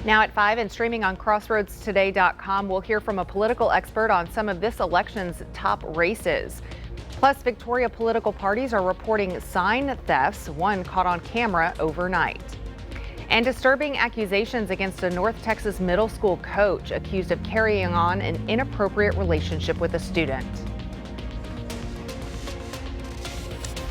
Now at 5 and streaming on crossroadstoday.com, we'll hear from a political expert on some of this election's top races. Plus, Victoria political parties are reporting sign thefts, one caught on camera overnight. And disturbing accusations against a North Texas middle school coach accused of carrying on an inappropriate relationship with a student.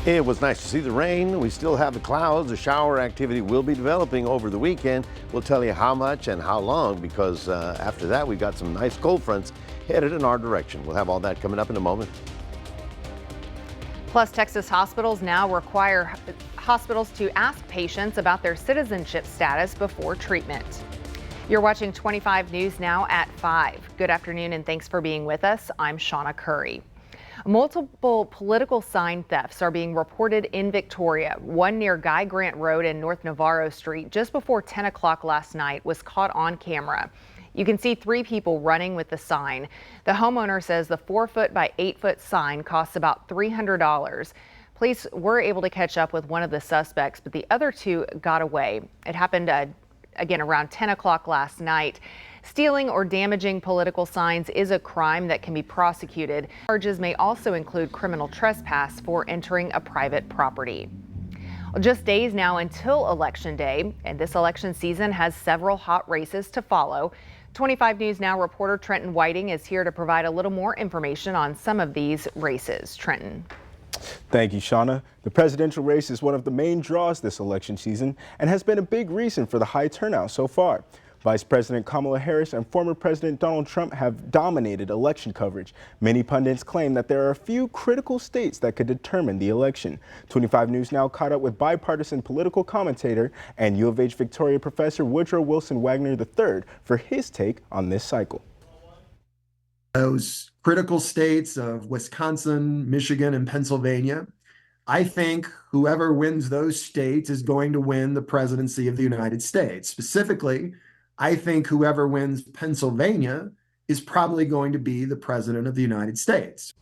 It was nice to see the rain. We still have the clouds. The shower activity will be developing over the weekend. We'll tell you how much and how long, because after that we've got some nice cold fronts headed in our direction. We'll have all that coming up in a moment. Plus, Texas hospitals now require hospitals to ask patients about their citizenship status before treatment. You're watching 25 News Now at 5. Good afternoon and thanks for being with us. I'm Shawna Currie. Multiple political sign thefts are being reported in Victoria. One near Guy Grant Road and North Navarro Street just before 10 o'clock last night was caught on camera. You can see 3 people running with the sign. The homeowner says the 4-foot by 8-foot sign costs about $300. Police were able to catch up with one of the suspects, but the other 2 got away. It happened again around 10 o'clock last night. Stealing or damaging political signs is a crime that can be prosecuted. Charges may also include criminal trespass for entering a private property. Just days now until Election Day, and this election season has several hot races to follow. 25 News Now reporter Trenton Whiting is here to provide a little more information on some of these races. Trenton. Thank you, Shawna. The presidential race is one of the main draws this election season and has been a big reason for the high turnout so far. Vice President Kamala Harris and former President Donald Trump have dominated election coverage. Many pundits claim that there are a few critical states that could determine the election. 25 News Now caught up with bipartisan political commentator and U of H Victoria professor Woodrow Wilson Wagner III for his take on this cycle. Those critical states of Wisconsin, Michigan, and Pennsylvania, I think whoever wins those states is going to win the presidency of the United States. Specifically, I think whoever wins Pennsylvania is probably going to be the president of the United States.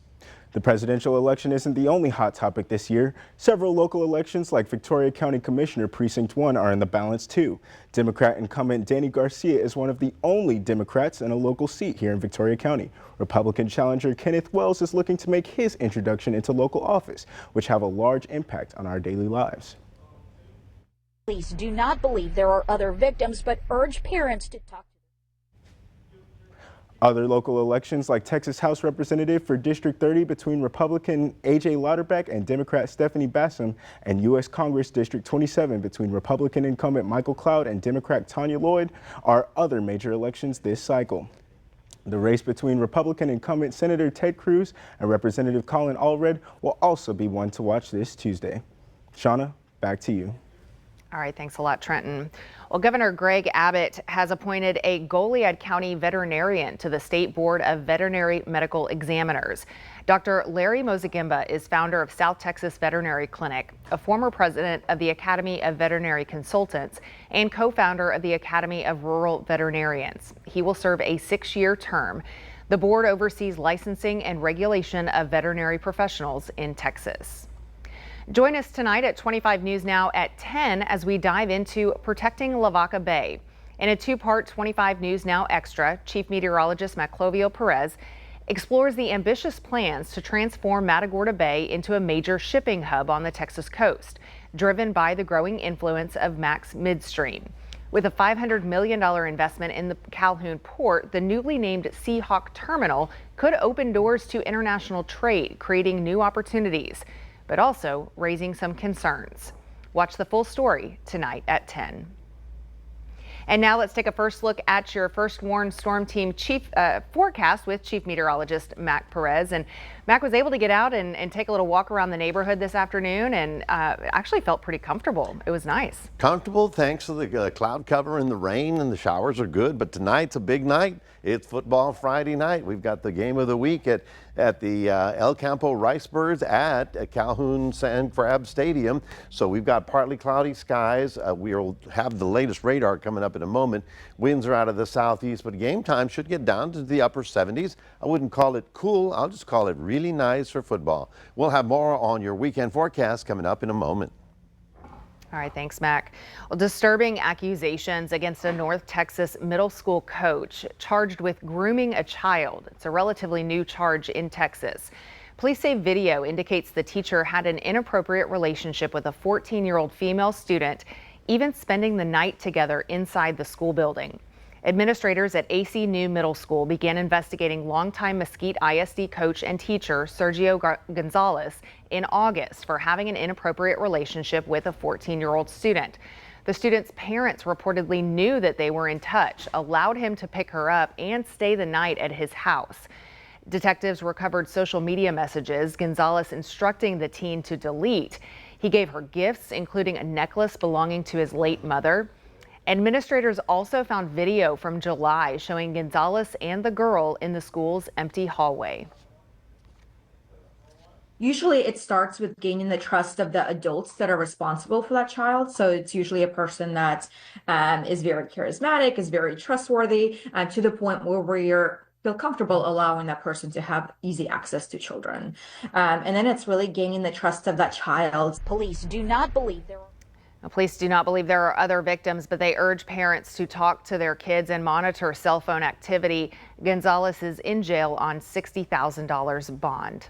The presidential election isn't the only hot topic this year. Several local elections like Victoria County Commissioner Precinct 1 are in the balance too. Democrat incumbent Danny Garcia is one of the only Democrats in a local seat here in Victoria County. Republican challenger Kenneth Wells is looking to make his introduction into local office, which have a large impact on our daily lives. Police do not believe there are other victims, but urge parents to talk. Other local elections like Texas House Representative for District 30 between Republican A.J. Lauterbach and Democrat Stephanie Bassam, and U.S. Congress District 27 between Republican incumbent Michael Cloud and Democrat Tanya Lloyd are other major elections this cycle. The race between Republican incumbent Senator Ted Cruz and Representative Colin Allred will also be one to watch this Tuesday. Shawna, back to you. All right, thanks a lot, Trenton. Well, Governor Greg Abbott has appointed a Goliad County veterinarian to the State Board of Veterinary Medical Examiners. Dr. Larry Mozagimba is founder of South Texas Veterinary Clinic, a former president of the Academy of Veterinary Consultants, and co-founder of the Academy of Rural Veterinarians. He will serve a 6-year term. The board oversees licensing and regulation of veterinary professionals in Texas. Join us tonight at 25 News Now at 10 as we dive into protecting Lavaca Bay. In a 2-part 25 News Now Extra, Chief Meteorologist Maclovio Perez explores the ambitious plans to transform Matagorda Bay into a major shipping hub on the Texas coast, driven by the growing influence of Max Midstream. With a $500 million investment in the Calhoun port, the newly named Seahawk Terminal could open doors to international trade, creating new opportunities, but also raising some concerns. Watch the full story tonight at 10. And now let's take a first look at your First Warn Storm Team forecast with Chief Meteorologist Mac Perez. And Mac was able to get out and take a little walk around the neighborhood this afternoon and actually felt pretty comfortable. It was nice. Comfortable thanks to the cloud cover and the rain, and the showers are good. But tonight's a big night. It's football Friday night. We've got the game of the week at the El Campo Ricebirds at Calhoun Sand Crab Stadium. So we've got partly cloudy skies. We'll have the latest radar coming up in a moment. Winds are out of the southeast, but game time should get down to the upper 70s. I wouldn't call it cool. I'll just call it really nice for football. We'll have more on your weekend forecast coming up in a moment. All right, thanks, Mac. Well, disturbing accusations against a North Texas middle school coach charged with grooming a child. It's a relatively new charge in Texas. Police say video indicates the teacher had an inappropriate relationship with a 14-year-old female student, even spending the night together inside the school building. Administrators at AC New Middle School began investigating longtime Mesquite ISD coach and teacher Sergio Gonzalez in August for having an inappropriate relationship with a 14-year-old student. The student's parents reportedly knew that they were in touch, allowed him to pick her up and stay the night at his house. Detectives recovered social media messages, Gonzalez instructing the teen to delete. He gave her gifts, including a necklace belonging to his late mother. Administrators also found video from July showing Gonzalez and the girl in the school's empty hallway. Usually it starts with gaining the trust of the adults that are responsible for that child. So it's usually a person that is very charismatic, is very trustworthy, to the point where we feel comfortable allowing that person to have easy access to children. And then it's really gaining the trust of that child. Police do not believe there are. Police do not believe there are other victims, but they urge parents to talk to their kids and monitor cell phone activity. Gonzalez is in jail on $60,000 bond.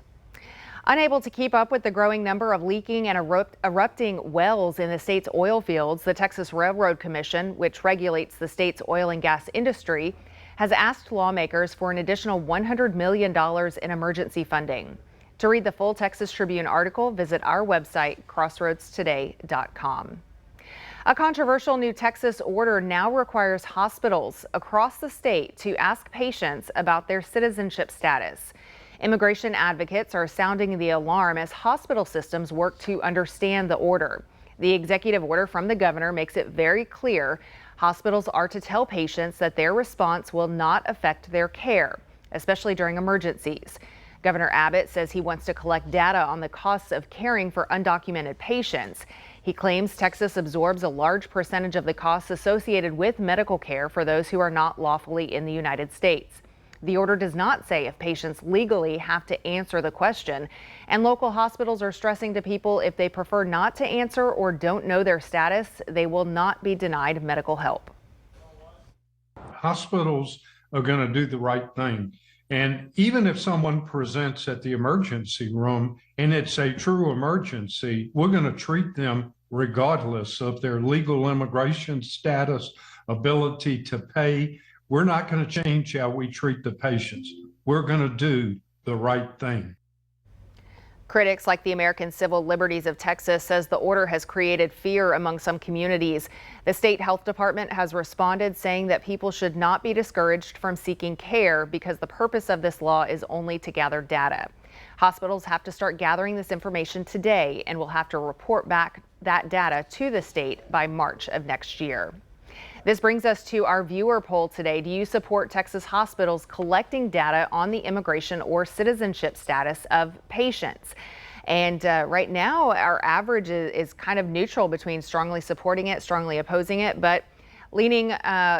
Unable to keep up with the growing number of leaking and erupting wells in the state's oil fields, the Texas Railroad Commission, which regulates the state's oil and gas industry, has asked lawmakers for an additional $100 million in emergency funding. To read the full Texas Tribune article, visit our website, crossroadstoday.com. A controversial new Texas order now requires hospitals across the state to ask patients about their citizenship status. Immigration advocates are sounding the alarm as hospital systems work to understand the order. The executive order from the governor makes it very clear hospitals are to tell patients that their response will not affect their care, especially during emergencies. Governor Abbott says he wants to collect data on the costs of caring for undocumented patients. He claims Texas absorbs a large percentage of the costs associated with medical care for those who are not lawfully in the United States. The order does not say if patients legally have to answer the question, and local hospitals are stressing to people if they prefer not to answer or don't know their status, they will not be denied medical help. Hospitals are going to do the right thing. And even if someone presents at the emergency room and it's a true emergency, we're going to treat them regardless of their legal immigration status, ability to pay. We're not going to change how we treat the patients. We're going to do the right thing. Critics like the American Civil Liberties of Texas says the order has created fear among some communities. The state health department has responded, saying that people should not be discouraged from seeking care because the purpose of this law is only to gather data. Hospitals have to start gathering this information today and will have to report back that data to the state by March of next year. This brings us to our viewer poll today. Do you support Texas hospitals collecting data on the immigration or citizenship status of patients? And right now, our average is kind of neutral between strongly supporting it, strongly opposing it, but leaning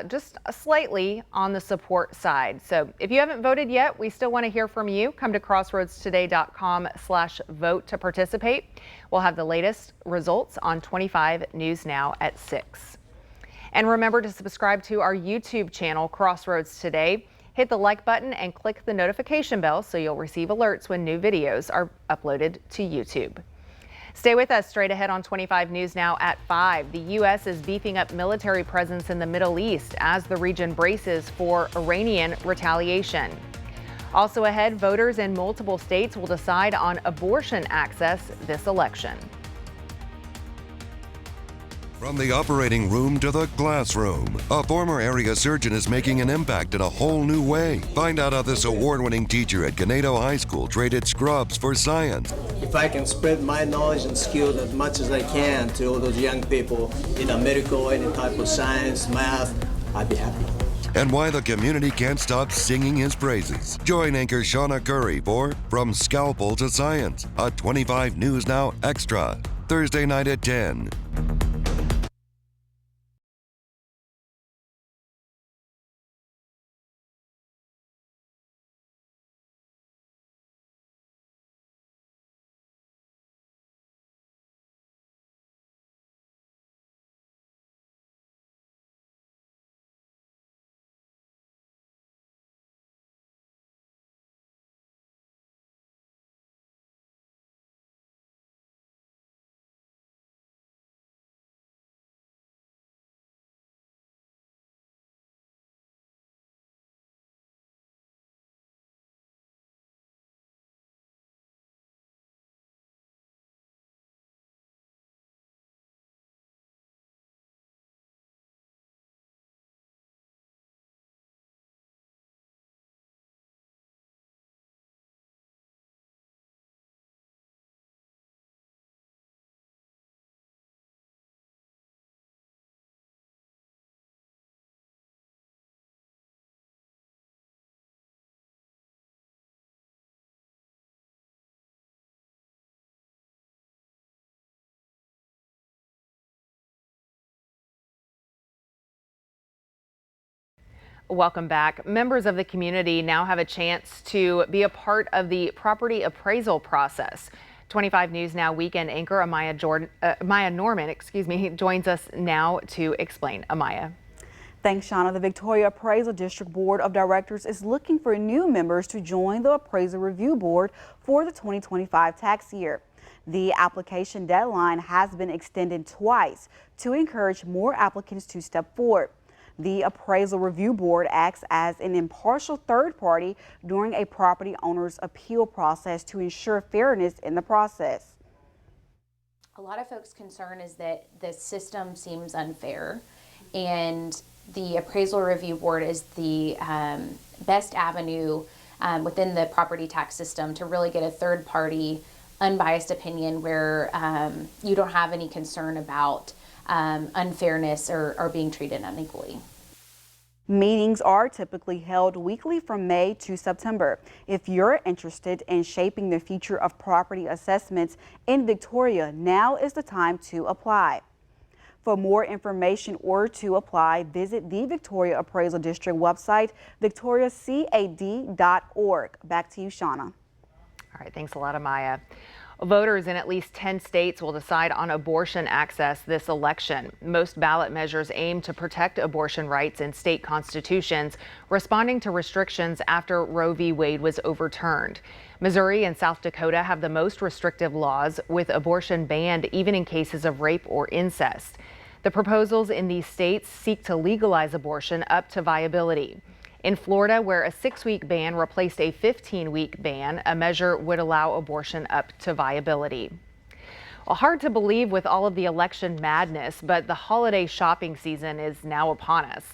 just slightly on the support side. So if you haven't voted yet, we still want to hear from you. Come to crossroadstoday.com/vote to participate. We'll have the latest results on 25 News Now at 6. And remember to subscribe to our YouTube channel, Crossroads Today. Hit the like button and click the notification bell so you'll receive alerts when new videos are uploaded to YouTube. Stay with us. Straight ahead on 25 News Now at 5. The U.S. is beefing up military presence in the Middle East as the region braces for Iranian retaliation. Also ahead, voters in multiple states will decide on abortion access this election. From the operating room to the classroom, a former area surgeon is making an impact in a whole new way. Find out how this award-winning teacher at Ganado High School traded scrubs for science. If I can spread my knowledge and skills as much as I can to all those young people in medical, any type of science, math, I'd be happy. And why the community can't stop singing his praises. Join anchor Shawna Currie for From Scalpel to Science, a 25 News Now Extra, Thursday night at 10. Welcome back. Members of the community now have a chance to be a part of the property appraisal process. 25 News Now weekend anchor Amaya Norman, joins us now to explain. Amaya. Thanks, Shawna. The Victoria Appraisal District Board of Directors is looking for new members to join the Appraisal Review Board for the 2025 tax year. The application deadline has been extended twice to encourage more applicants to step forward. The Appraisal Review Board acts as an impartial third party during a property owner's appeal process to ensure fairness in the process. A lot of folks' concern is that the system seems unfair, and the Appraisal Review Board is the best avenue within the property tax system to really get a third party unbiased opinion where you don't have any concern about unfairness or being treated unequally. Meetings are typically held weekly from May to September. If you're interested in shaping the future of property assessments in Victoria, now is the time to apply. For more information or to apply, visit the Victoria Appraisal District website, victoriacad.org. Back to you, Shawna. All right, thanks a lot, Amaya. Voters in at least 10 states will decide on abortion access this election. Most ballot measures aim to protect abortion rights in state constitutions, responding to restrictions after Roe v. Wade was overturned. Missouri and South Dakota have the most restrictive laws, with abortion banned even in cases of rape or incest. The proposals in these states seek to legalize abortion up to viability. In Florida, where a 6-week ban replaced a 15-week ban, a measure would allow abortion up to viability. Well, hard to believe with all of the election madness, but the holiday shopping season is now upon us.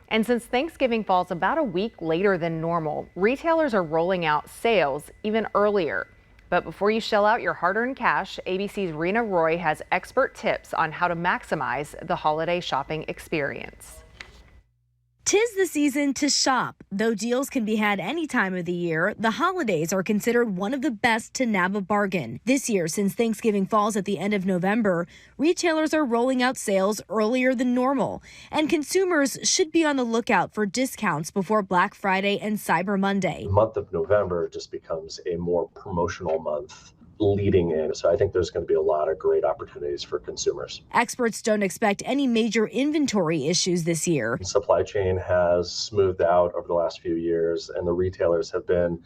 And since Thanksgiving falls about a week later than normal, retailers are rolling out sales even earlier. But before you shell out your hard-earned cash, ABC's Rena Roy has expert tips on how to maximize the holiday shopping experience. 'Tis the season to shop. Though deals can be had any time of the year, the holidays are considered one of the best to nab a bargain. This year, since Thanksgiving falls at the end of November, retailers are rolling out sales earlier than normal, and consumers should be on the lookout for discounts before Black Friday and Cyber Monday. The month of November just becomes a more promotional month leading in. So I think there's going to be a lot of great opportunities for consumers. Experts don't expect any major inventory issues this year. The supply chain has smoothed out over the last few years, and the retailers have been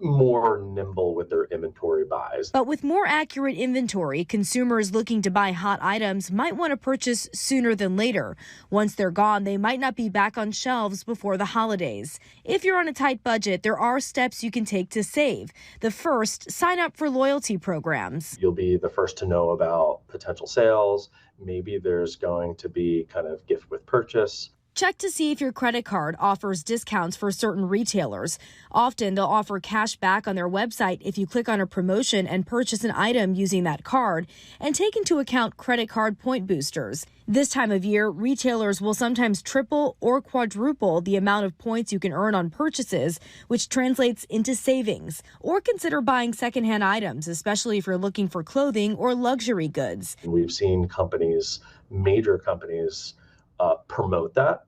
more nimble with their inventory buys. But with more accurate inventory, consumers looking to buy hot items might want to purchase sooner than later. Once they're gone, they might not be back on shelves before the holidays. If you're on a tight budget, there are steps you can take to save. The first, sign up for loyalty programs. You'll be the first to know about potential sales. Maybe there's going to be kind of gift with purchase. Check to see if your credit card offers discounts for certain retailers. Often they'll offer cash back on their website if you click on a promotion and purchase an item using that card, and take into account credit card point boosters. This time of year, retailers will sometimes triple or quadruple the amount of points you can earn on purchases, which translates into savings. Or consider buying secondhand items, especially if you're looking for clothing or luxury goods. We've seen companies, major companies, promote that.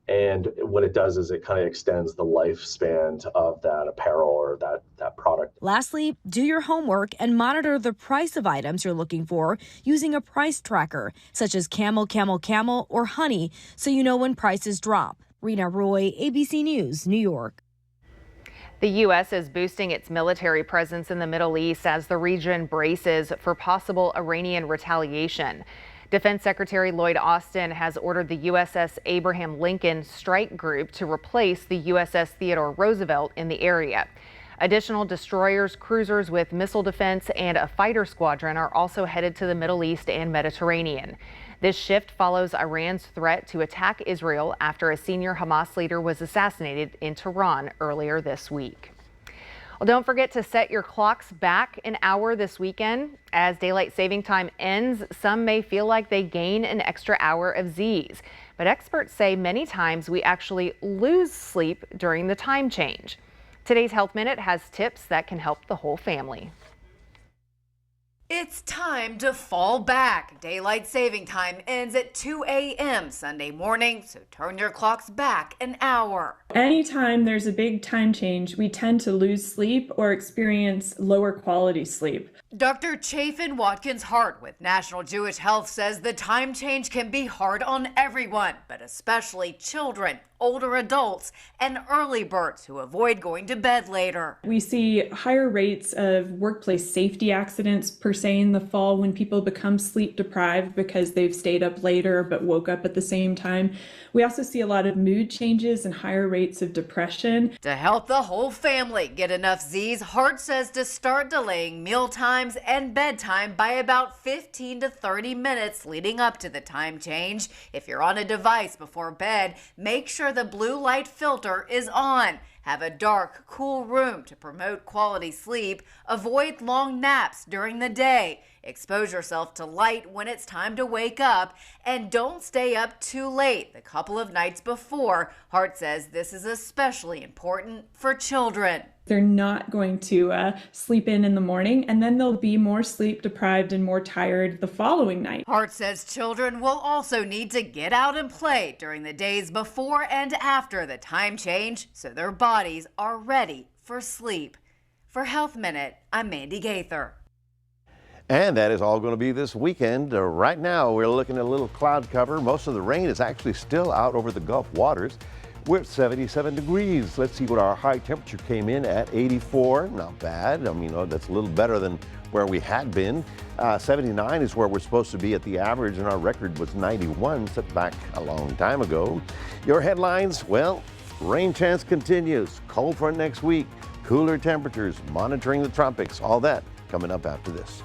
And what it does is it kind of extends the lifespan of that apparel or that product. Lastly, do your homework and monitor the price of items you're looking for using a price tracker, such as Camel, Camel, Camel, or Honey, so you know when prices drop. Rena Roy, ABC News, New York. The U.S. is boosting its military presence in the Middle East as the region braces for possible Iranian retaliation. Defense Secretary Lloyd Austin has ordered the USS Abraham Lincoln Strike Group to replace the USS Theodore Roosevelt in the area. Additional destroyers, cruisers with missile defense, and a fighter squadron are also headed to the Middle East and Mediterranean. This shift follows Iran's threat to attack Israel after a senior Hamas leader was assassinated in Tehran earlier this week. Well, don't forget to set your clocks back an hour this weekend. As daylight saving time ends, some may feel like they gain an extra hour of Z's. But experts say many times we actually lose sleep during the time change. Today's Health Minute has tips that can help the whole family. It's time to fall back. Daylight saving time ends at 2 a.m. Sunday morning, so turn your clocks back an hour. Anytime there's a big time change, we tend to lose sleep or experience lower quality sleep. Dr. Chafin Watkins Hart with National Jewish Health says the time change can be hard on everyone, but especially children, older adults, and early birds who avoid going to bed later. We see higher rates of workplace safety accidents per se in the fall when people become sleep deprived because they've stayed up later but woke up at the same time. We also see a lot of mood changes and higher rates of depression. To help the whole family get enough Z's, Hart says to start delaying meal times and bedtime by about 15 to 30 minutes leading up to the time change. If you're on a device before bed, make sure the blue light filter is on. Have a dark, cool room to promote quality sleep. Avoid long naps during the day. Expose yourself to light when it's time to wake up. And don't stay up too late the couple of nights before. Hart says this is especially important for children. They're not going to sleep in the morning, and then they'll be more sleep deprived and more tired the following night. Hart says children will also need to get out and play during the days before and after the time change so their bodies are ready for sleep. For Health Minute, I'm Mandy Gaither. And that is all going to be this weekend. Right now, we're looking at a little cloud cover. Most of the rain is actually still out over the Gulf waters. We're at 77 degrees. Let's see what our high temperature came in at, 84. Not bad. I mean, that's a little better than where we had been. 79 is where we're supposed to be at the average, and our record was 91, set back a long time ago. Your headlines, well, rain chance continues. Cold front next week. Cooler temperatures, monitoring the tropics, all that coming up after this.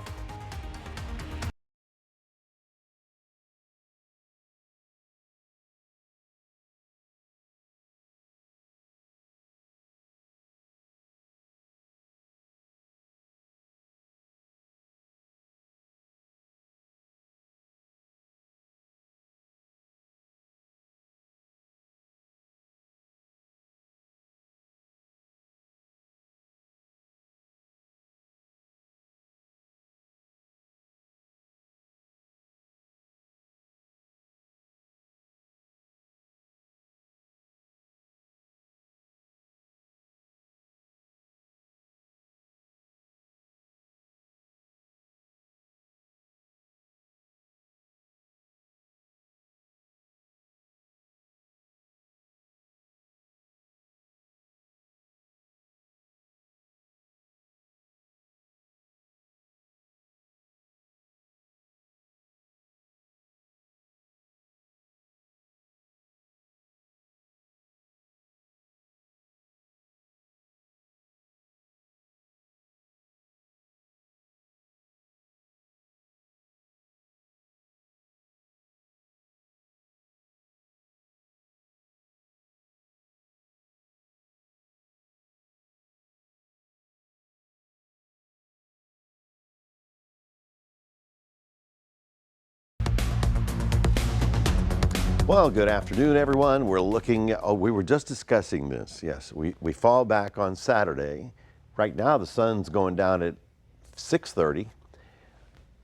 Well, good afternoon, everyone. We're looking, we were just discussing this. Yes, we fall back on Saturday. Right now, the sun's going down at 6:30,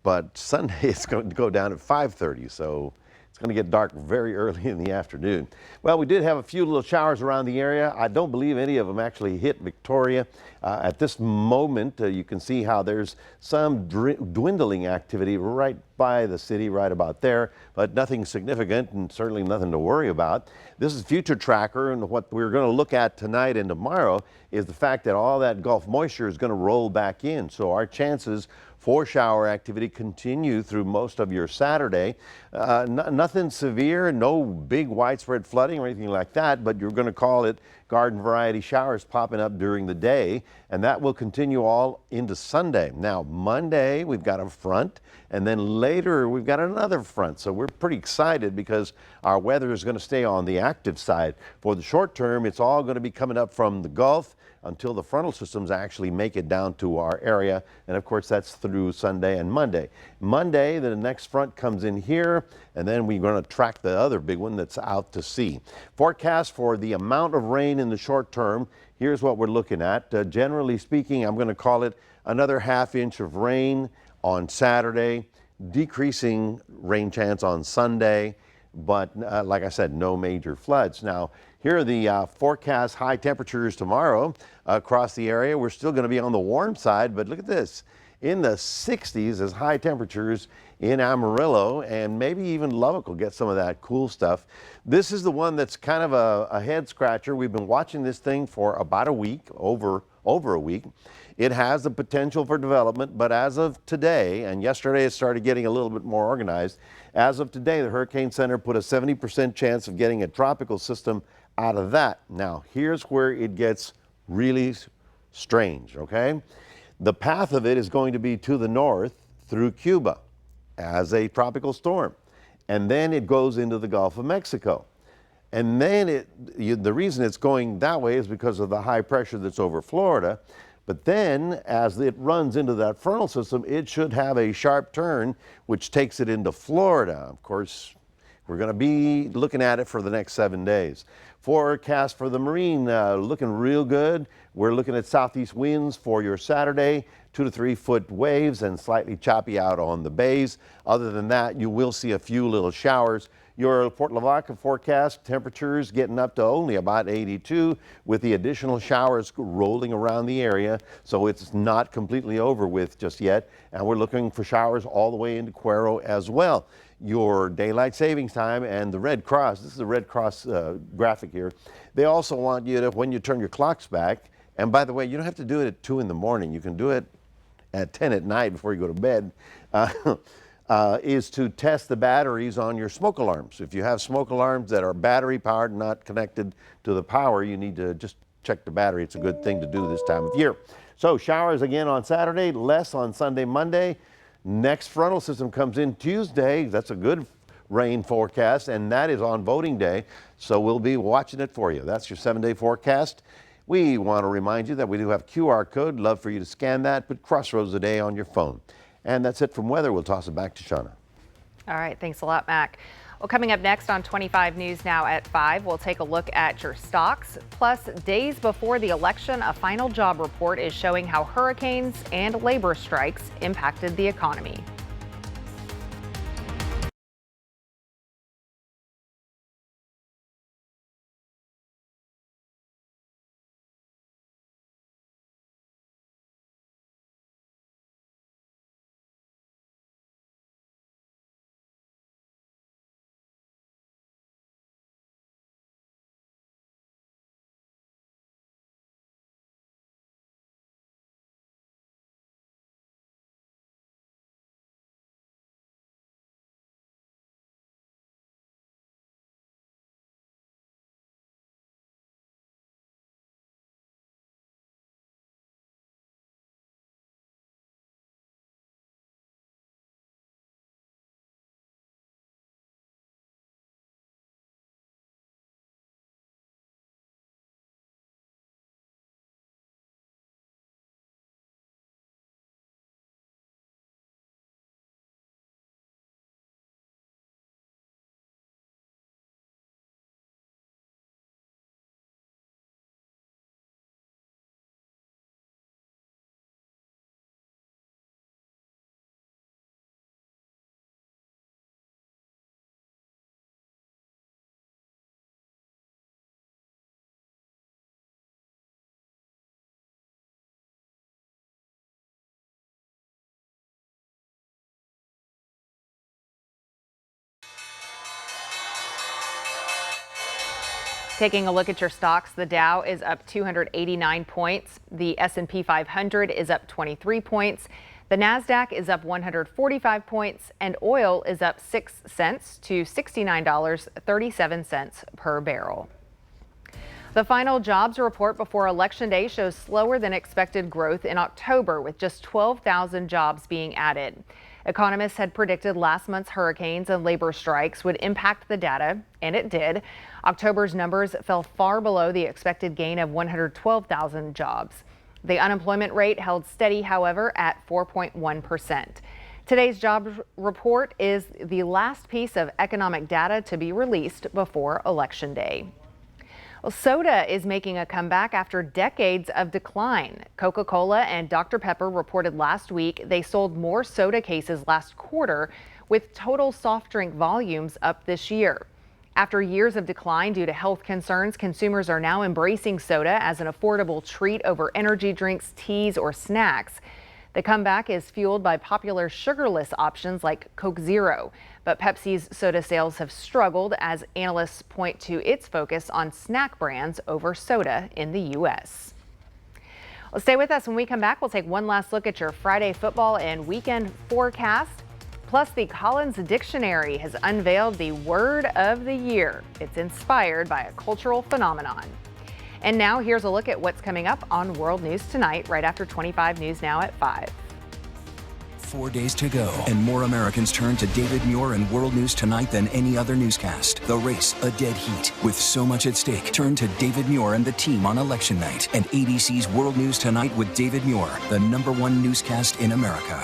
but Sunday it's going to go down at 5:30, so it's going to get dark very early in the afternoon. Well, we did have a few little showers around the area. I don't believe any of them actually hit Victoria. At this moment, you can see how there's some dwindling activity right by the city, right about there, but nothing significant and certainly nothing to worry about. This is Future Tracker, and what we're going to look at tonight and tomorrow is the fact that all that Gulf moisture is going to roll back in. So our chances for shower activity continue through most of your Saturday. Nothing severe, no big widespread flooding or anything like that, but you're going to call it garden variety showers popping up during the day, and that will continue all into Sunday. Now, Monday, we've got a front, and then later we've got another front. So we're pretty excited because our weather is going to stay on the active side. For the short term, it's all going to be coming up from the Gulf until the frontal systems actually make it down to our area. And of course, that's through Sunday and Monday. Monday, the next front comes in here, and then we're going to track the other big one that's out to sea. Forecast for the amount of rain in the short term, here's what we're looking at. Generally speaking, I'm going to call it another ½ inch of rain on Saturday, decreasing rain chance on Sunday, but like I said, no major floods. Now, here are the forecast high temperatures tomorrow across the area. We're still going to be on the warm side, but look at this. In the 60s as high temperatures in Amarillo, and maybe even Lubbock will get some of that cool stuff. This is the one that's kind of a head scratcher. We've been watching this thing for about a week, over a week. It has the potential for development, but as of today, and yesterday it started getting a little bit more organized, as of today the Hurricane Center put a 70% chance of getting a tropical system out of that. Now, here's where it gets really strange, okay? The path of it is going to be to the north through Cuba as a tropical storm. And then it goes into the Gulf of Mexico. And then the reason it's going that way is because of the high pressure that's over Florida. But then as it runs into that frontal system, it should have a sharp turn, which takes it into Florida. Of course, we're going to be looking at it for the next 7 days. Forecast for the marine, looking real good. We're looking at southeast winds for your Saturday, 2 to 3 foot waves and slightly choppy out on the bays. Other than that, you will see a few little showers. Your Port Lavaca forecast, temperatures getting up to only about 82 with the additional showers rolling around the area. So it's not completely over with just yet. And we're looking for showers all the way into Cuero as well. Your daylight savings time and the Red Cross, this is the Red Cross graphic here. They also want you to, when you turn your clocks back, and by the way, you don't have to do it at 2 in the morning. You can do it at 10 at night before you go to bed, is to test the batteries on your smoke alarms. If you have smoke alarms that are battery powered, not connected to the power, you need to just check the battery. It's a good thing to do this time of year. So showers again on Saturday, less on Sunday, Monday. Next frontal system comes in Tuesday. That's a good rain forecast, and that is on voting day. So we'll be watching it for you. That's your 7-day forecast. We want to remind you that we do have QR code. Love for you to scan that. Put Crossroads a day on your phone. And that's it from weather. We'll toss it back to Shawna. All right. Thanks a lot, Mac. Well, coming up next on 25 News Now at 5, we'll take a look at your stocks. Plus, days before the election, a final job report is showing how hurricanes and labor strikes impacted the economy. Taking a look at your stocks, the Dow is up 289 points. The S&P 500 is up 23 points. The Nasdaq is up 145 points, and oil is up 6 cents to $69.37 per barrel. The final jobs report before Election Day shows slower than expected growth in October, with just 12,000 jobs being added. Economists had predicted last month's hurricanes and labor strikes would impact the data, and it did. October's numbers fell far below the expected gain of 112,000 jobs. The unemployment rate held steady, however, at 4.1%. Today's jobs report is the last piece of economic data to be released before Election Day. Well, soda is making a comeback after decades of decline. Coca-Cola and Dr. Pepper reported last week they sold more soda cases last quarter, with total soft drink volumes up this year. After years of decline due to health concerns, consumers are now embracing soda as an affordable treat over energy drinks, teas, or snacks. The comeback is fueled by popular sugarless options like Coke Zero, but Pepsi's soda sales have struggled as analysts point to its focus on snack brands over soda in the U.S. Well, stay with us. When we come back, we'll take one last look at your Friday football and weekend forecast. Plus, the Collins Dictionary has unveiled the word of the year. It's inspired by a cultural phenomenon. And now here's a look at what's coming up on World News Tonight, right after 25 News Now at 5. 4 days to go, and more Americans turn to David Muir and World News Tonight than any other newscast. The race, a dead heat. With so much at stake, turn to David Muir and the team on election night. And ABC's World News Tonight with David Muir, the #1 newscast in America.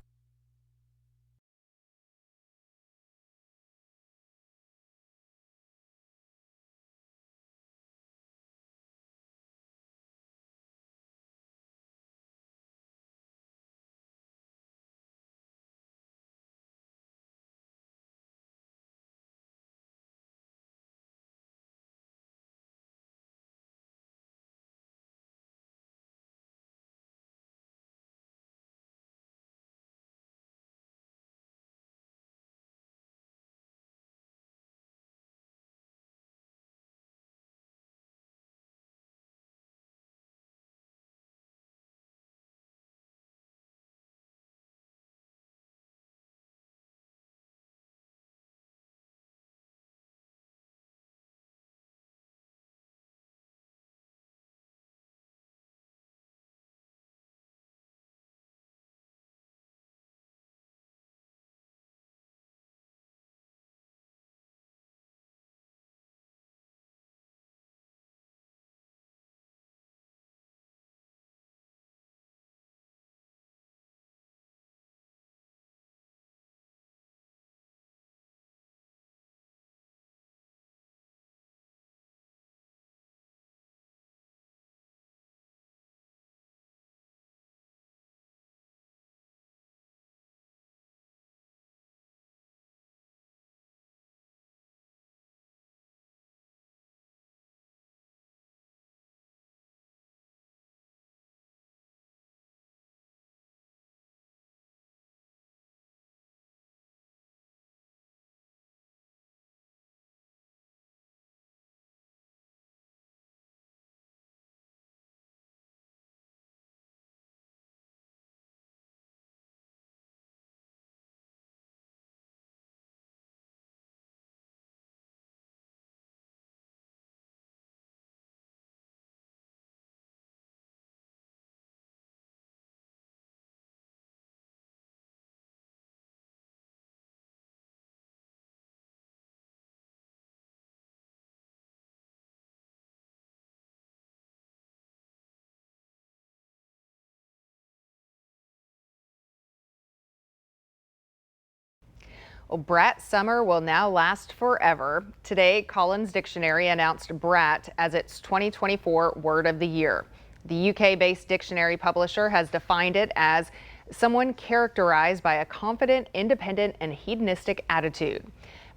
Well, brat summer will now last forever. Today, Collins Dictionary announced brat as its 2024 word of the year. The UK-based dictionary publisher has defined it as someone characterized by a confident, independent, and hedonistic attitude.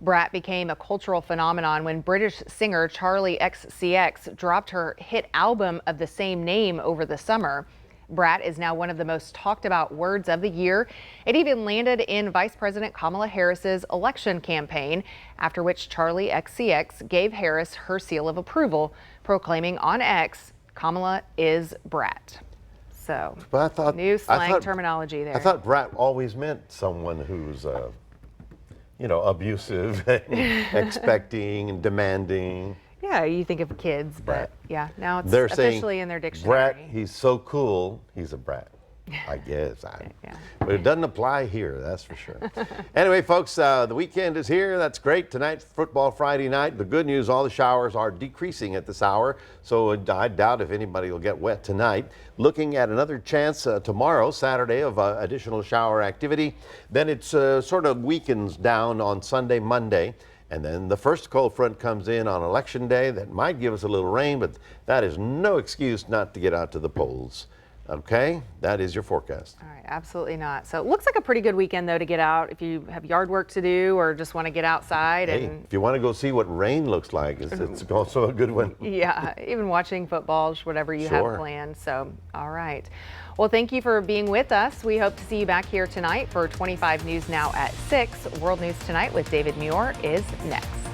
Brat became a cultural phenomenon when British singer Charlie XCX dropped her hit album of the same name over the summer. Brat is now one of the most talked about words of the year. It even landed in Vice President Kamala Harris's election campaign, after which Charlie XCX gave Harris her seal of approval, proclaiming on X, Kamala is brat. So, new slang terminology there. I thought brat always meant someone who's, abusive, and expecting and demanding. Yeah, you think of kids, but yeah, now it's They're officially saying, in their dictionary. Brat, he's so cool, he's a brat. I guess. But it doesn't apply here, that's for sure. Anyway, folks, the weekend is here. That's great. Tonight's football Friday night. The good news, all the showers are decreasing at this hour, so I doubt if anybody will get wet tonight. Looking at another chance tomorrow, Saturday, of additional shower activity. Then it's sort of weakens down on Sunday, Monday. And then the first cold front comes in on election day. That might give us a little rain, but that is no excuse not to get out to the polls. Okay, that is your forecast. All right, absolutely not. So it looks like a pretty good weekend, though, to get out if you have yard work to do or just want to get outside. Hey, And if you want to go see what rain looks like, it's also a good one. yeah, even watching football, just whatever you Sure. have planned. So, all right. Well, thank you for being with us. We hope to see you back here tonight for 25 News Now at 6. World News Tonight with David Muir is next.